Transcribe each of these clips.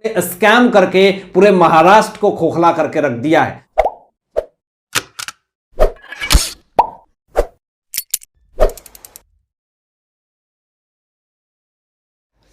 Scam करके पूरे महाराष्ट्र को खोखला करके रख दिया है।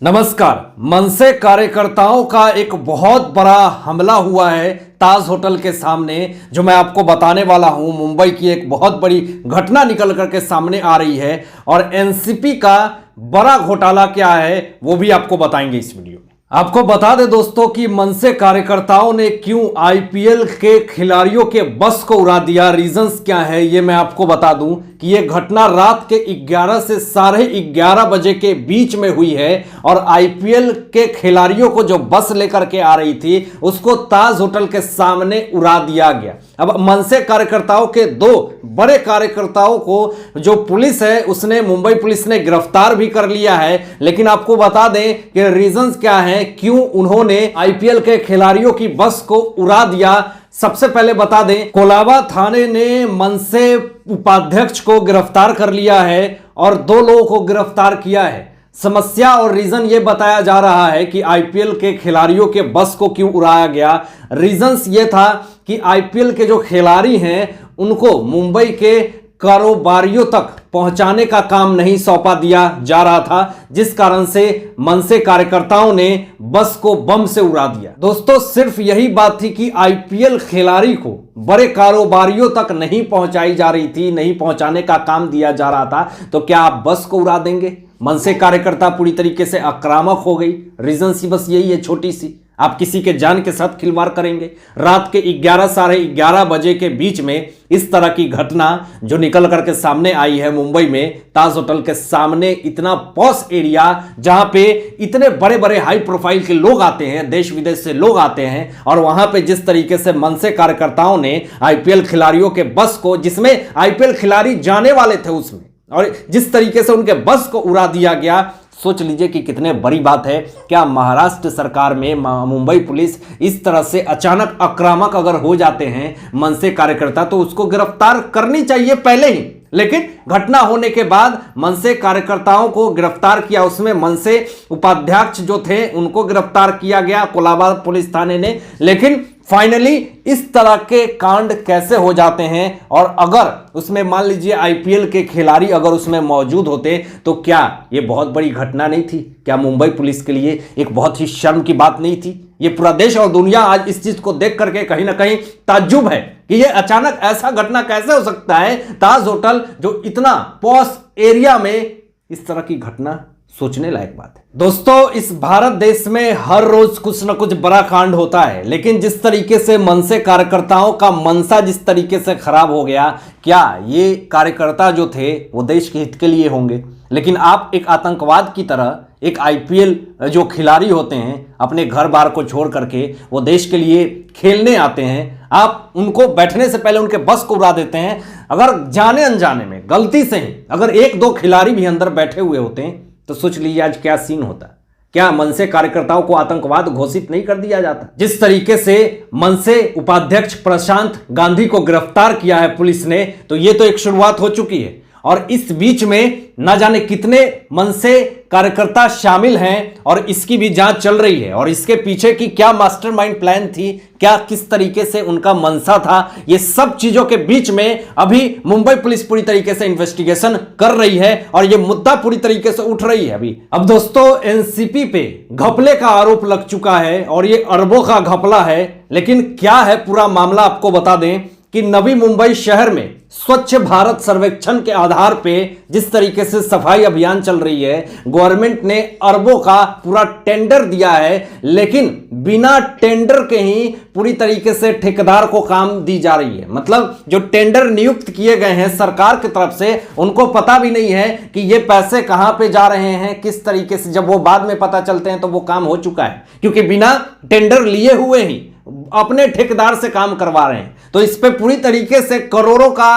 नमस्कार। मनसे कार्यकर्ताओं का एक बहुत बड़ा हमला हुआ है ताज होटल के सामने, जो मैं आपको बताने वाला हूं। मुंबई की एक बहुत बड़ी घटना निकल करके सामने आ रही है और एनसीपी का बड़ा घोटाला क्या है वो भी आपको बताएंगे इस वीडियो में। आपको बता दें दोस्तों कि मनसे कार्यकर्ताओं ने क्यों आईपीएल के खिलाड़ियों के बस को उड़ा दिया, रीजंस क्या है ये मैं आपको बता दूं कि ये घटना रात के 11 से 11:30 बजे के बीच में हुई है और आईपीएल के खिलाड़ियों को जो बस लेकर के आ रही थी उसको ताज होटल के सामने उड़ा दिया गया। अब मनसे कार्यकर्ताओं के दो बड़े कार्यकर्ताओं को जो पुलिस है उसने, मुंबई पुलिस ने गिरफ्तार भी कर लिया है। लेकिन आपको बता दें कि रीजंस क्या है, क्यों उन्होंने आईपीएल के खिलाड़ियों की बस को उड़ा दिया। सबसे पहले बता दें, कोलाबा थाने ने मनसे उपाध्यक्ष को गिरफ्तार कर लिया है और 2 लोगों को गिरफ्तार किया है। समस्या और रीजन ये बताया जा रहा है कि आईपीएल के खिलाड़ियों के बस को क्यों उड़ाया गया। रीजंस ये था कि आईपीएल के जो खिलाड़ी हैं उनको मुंबई के कारोबारियों तक पहुंचाने का काम नहीं सौंपा दिया जा रहा था, जिस कारण से मनसे कार्यकर्ताओं ने बस को बम से उड़ा दिया। दोस्तों, सिर्फ यही बात थी कि आईपीएल खिलाड़ी को बड़े कारोबारियों तक नहीं पहुंचाई जा रही थी, नहीं पहुंचाने का काम दिया जा रहा था, तो क्या आप बस को उड़ा देंगे? मनसे कार्यकर्ता पूरी तरीके से आक्रामक हो गई। रीजन सी बस यही है, छोटी सी, आप किसी के जान के साथ खिलवाड़ करेंगे। रात के 11 साढ़े 11 बजे के बीच में इस तरह की घटना जो निकल करके सामने आई है मुंबई में ताज होटल के सामने, इतना पॉश एरिया जहां पे इतने बड़े बड़े हाई प्रोफाइल के लोग आते हैं, देश विदेश से लोग आते हैं, और वहां पे जिस तरीके से मनसे कार्यकर्ताओं ने आईपीएल खिलाड़ियों के बस को, जिसमें आईपीएल खिलाड़ी जाने वाले थे उसमें, और जिस तरीके से उनके बस को उड़ा दिया गया, सोच लीजिए कि कितने बड़ी बात है। क्या महाराष्ट्र सरकार में मुंबई पुलिस इस तरह से अचानक आक्रामक अगर हो जाते हैं मनसे कार्यकर्ता तो उसको गिरफ्तार करनी चाहिए पहले ही। लेकिन घटना होने के बाद मनसे कार्यकर्ताओं को गिरफ्तार किया, उसमें मनसे उपाध्यक्ष जो थे उनको गिरफ्तार किया गया कोलाबा पुलिस थाने ने। लेकिन फाइनली इस तरह के कांड कैसे हो जाते हैं, और अगर उसमें मान लीजिए आईपीएल के खिलाड़ी अगर उसमें मौजूद होते तो क्या ये बहुत बड़ी घटना नहीं थी? क्या मुंबई पुलिस के लिए एक बहुत ही शर्म की बात नहीं थी? ये पूरा देश और दुनिया आज इस चीज को देख करके कहीं ना कहीं ताज्जुब है कि ये अचानक ऐसा घटना कैसे हो सकता है। ताज होटल जो इतना पॉश एरिया में इस तरह की घटना, सोचने लायक बात है। दोस्तों, इस भारत देश में हर रोज कुछ ना कुछ बड़ा कांड होता है, लेकिन जिस तरीके से मनसे कार्यकर्ताओं का मनसा जिस तरीके से खराब हो गया, क्या ये कार्यकर्ता जो थे वो देश के हित के लिए होंगे? लेकिन आप एक आतंकवाद की तरह एक आईपीएल जो खिलाड़ी होते हैं अपने घर बार को छोड़ करके वो देश के लिए खेलने आते हैं, आप उनको बैठने से पहले उनके बस को उड़ा देते हैं। अगर जाने अनजाने में गलती से ही अगर 1-2 खिलाड़ी भी अंदर बैठे हुए होते हैं तो सोच लीजिए आज क्या सीन होता। क्या मनसे कार्यकर्ताओं को आतंकवाद घोषित नहीं कर दिया जाता? जिस तरीके से मनसे उपाध्यक्ष प्रशांत गांधी को गिरफ्तार किया है पुलिस ने, तो ये तो एक शुरुआत हो चुकी है। और इस बीच में न जाने कितने मनसे कार्यकर्ता शामिल हैं और इसकी भी जांच चल रही है, और इसके पीछे की क्या मास्टरमाइंड प्लान थी, क्या किस तरीके से उनका मनसा था, ये सब चीजों के बीच में अभी मुंबई पुलिस पूरी तरीके से इन्वेस्टिगेशन कर रही है और ये मुद्दा पूरी तरीके से उठ रही है अभी। अब दोस्तों, एनसीपी पे घपले का आरोप लग चुका है और ये अरबों का घपला है। लेकिन क्या है पूरा मामला, आपको बता दें कि नवी मुंबई शहर में स्वच्छ भारत सर्वेक्षण के आधार पे जिस तरीके से सफाई अभियान चल रही है, गवर्नमेंट ने अरबों का पूरा टेंडर दिया है, लेकिन बिना टेंडर के ही पूरी तरीके से ठेकेदार को काम दी जा रही है। मतलब जो टेंडर नियुक्त किए गए हैं सरकार की तरफ से, उनको पता भी नहीं है कि ये पैसे कहां पे जा रहे हैं, किस तरीके से। जब वो बाद में पता चलते हैं तो वो काम हो चुका है, क्योंकि बिना टेंडर लिए हुए ही अपने ठेकेदार से काम करवा रहे हैं। तो इस पे पूरी तरीके से करोड़ों का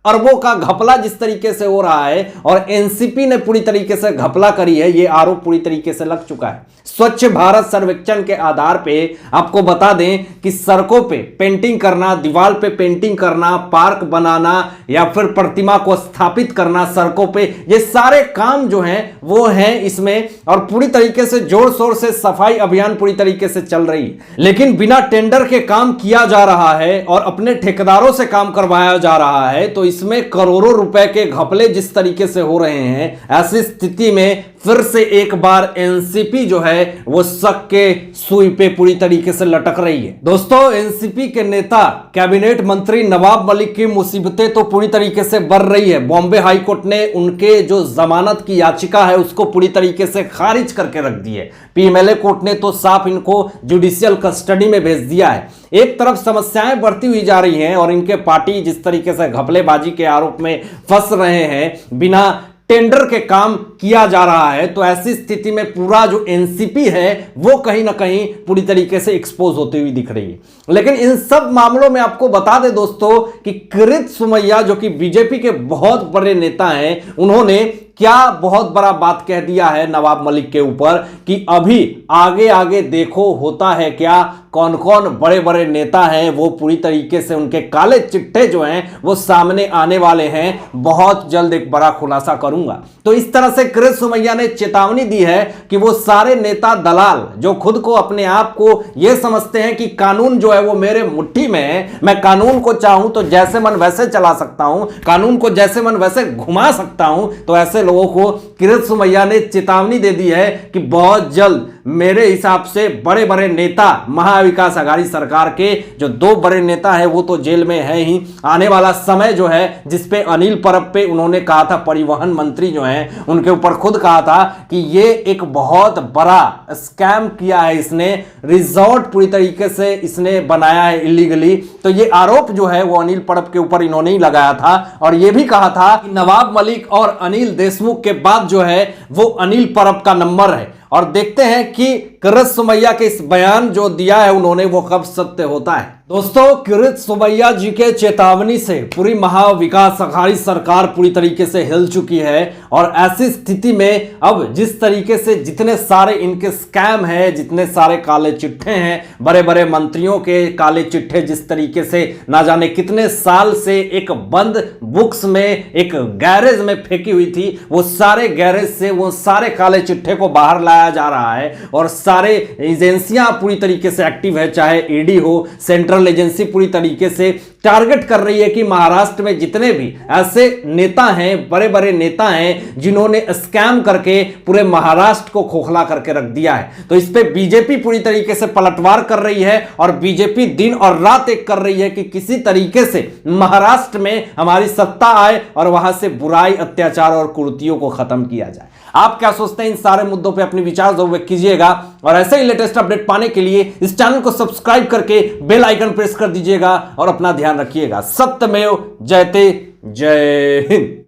अरबों का घपला जिस तरीके से हो रहा है और एनसीपी ने पूरी तरीके से घपला करी है, यह आरोप पूरी तरीके से लग चुका है। स्वच्छ भारत सर्वेक्षण के आधार पे आपको बता दें कि सड़कों पे पेंटिंग करना, दीवार पे पेंटिंग करना, पार्क बनाना या फिर प्रतिमा को स्थापित करना सड़कों पे, ये सारे काम जो हैं वो हैं इसमें, और पूरी तरीके से जोर शोर से सफाई अभियान पूरी तरीके से चल रही है। लेकिन बिना टेंडर के काम किया जा रहा है और अपने ठेकेदारों से काम करवाया जा रहा है, तो इसमें करोड़ों रुपए के घपले जिस तरीके से हो रहे हैं, ऐसी स्थिति में फिर से एक बार एनसीपी जो है वो शक के सुई पे पूरी तरीके से लटक रही है। दोस्तों, एनसीपी के नेता कैबिनेट मंत्री नवाब मलिक की मुसीबतें तो पूरी तरीके से बढ़ रही है। बॉम्बे हाई कोर्ट ने उनके जो जमानत की याचिका है उसको पूरी तरीके से खारिज करके रख दी है। पीएमएलए कोर्ट ने तो साफ इनको जुडिशियल कस्टडी में भेज दिया है। एक तरफ समस्याएं बढ़ती हुई जा रही हैं और इनके पार्टी जिस तरीके से घपलेबाजी के आरोप में फंस रहे हैं, बिना टेंडर के काम किया जा रहा है, तो ऐसी स्थिति में पूरा जो एनसीपी है वो कहीं ना कहीं पूरी तरीके से एक्सपोज होती हुई दिख रही है। लेकिन इन सब मामलों में आपको बता दें दोस्तों कि किरीट सोमैया जो कि बीजेपी के बहुत बड़े नेता हैं, उन्होंने क्या बहुत बड़ा बात कह दिया है नवाब मलिक के ऊपर कि अभी आगे आगे देखो होता है क्या, कौन कौन बड़े बड़े नेता हैं वो पूरी तरीके से उनके काले चिट्ठे जो हैं वो सामने आने वाले हैं। बहुत जल्द एक बड़ा खुलासा करूंगा। तो इस तरह से किरीट सोमैया ने चेतावनी दी है कि वो सारे नेता दलाल जो खुद को अपने आप को ये समझते हैं कि कानून जो है वो मेरे मुट्ठी में है, मैं कानून को चाहूं तो जैसे मन वैसे चला सकता हूं, कानून को जैसे मन वैसे घुमा सकता हूं, तो ऐसे लोगों को किरीट सोमैया ने चेतावनी दे दी है कि बहुत जल्द मेरे हिसाब से बड़े बड़े नेता, महाविकास आघाड़ी सरकार के जो 2 बड़े नेता हैं वो तो जेल में है ही, आने वाला समय जो है जिसपे अनिल परब पे उन्होंने कहा था, परिवहन मंत्री जो हैं उनके ऊपर खुद कहा था कि ये एक बहुत बड़ा स्कैम किया है, इसने रिजॉर्ट पूरी तरीके से इसने बनाया है इलीगली। तो ये आरोप जो है वो अनिल परब के ऊपर इन्होंने ही लगाया था और ये भी कहा था कि नवाब मलिक और अनिल देशमुख के बाद जो है वो अनिल परब का नंबर है। और देखते हैं कि किरीट सोमैया के इस बयान जो दिया है उन्होंने वो कब सत्य होता है। दोस्तों, किरीट सोमैया जी के चेतावनी से पूरी महाविकास आघाड़ी सरकार पूरी तरीके से हिल चुकी है और ऐसी स्थिति में अब जिस तरीके से जितने सारे इनके स्कैम हैं, जितने सारे काले चिट्ठे हैं, बड़े बड़े मंत्रियों के काले चिट्ठे जिस तरीके से ना जाने कितने साल से एक बंद बुक्स में एक गैरेज में फेंकी हुई थी, वो सारे गैरेज से वो सारे काले चिट्ठे को बाहर लाया जा रहा है और सारे एजेंसियां पूरी तरीके से एक्टिव है, चाहे ईडी हो, सेंट्रल एजेंसी पूरी तरीके से टारगेट कर रही है कि महाराष्ट्र में जितने भी ऐसे नेता हैं, बड़े बड़े नेता हैं जिन्होंने स्कैम करके पूरे महाराष्ट्र को खोखला करके रख दिया है। तो इस पे बीजेपी पूरी तरीके से पलटवार कर रही है और बीजेपी दिन और रात एक कर रही है कि किसी तरीके से महाराष्ट्र में हमारी सत्ता आए और वहां से बुराई, अत्याचार और कुरीतियों को खत्म किया जाए। आप क्या सोचते हैं इन सारे मुद्दों पे अपने विचार जरूर व्यक्त कीजिएगा और ऐसे ही लेटेस्ट अपडेट पाने के लिए इस चैनल को सब्सक्राइब करके बेल आइकन प्रेस कर दीजिएगा और अपना ध्यान रखिएगा। सत्यमेव जयते, जय हिंद।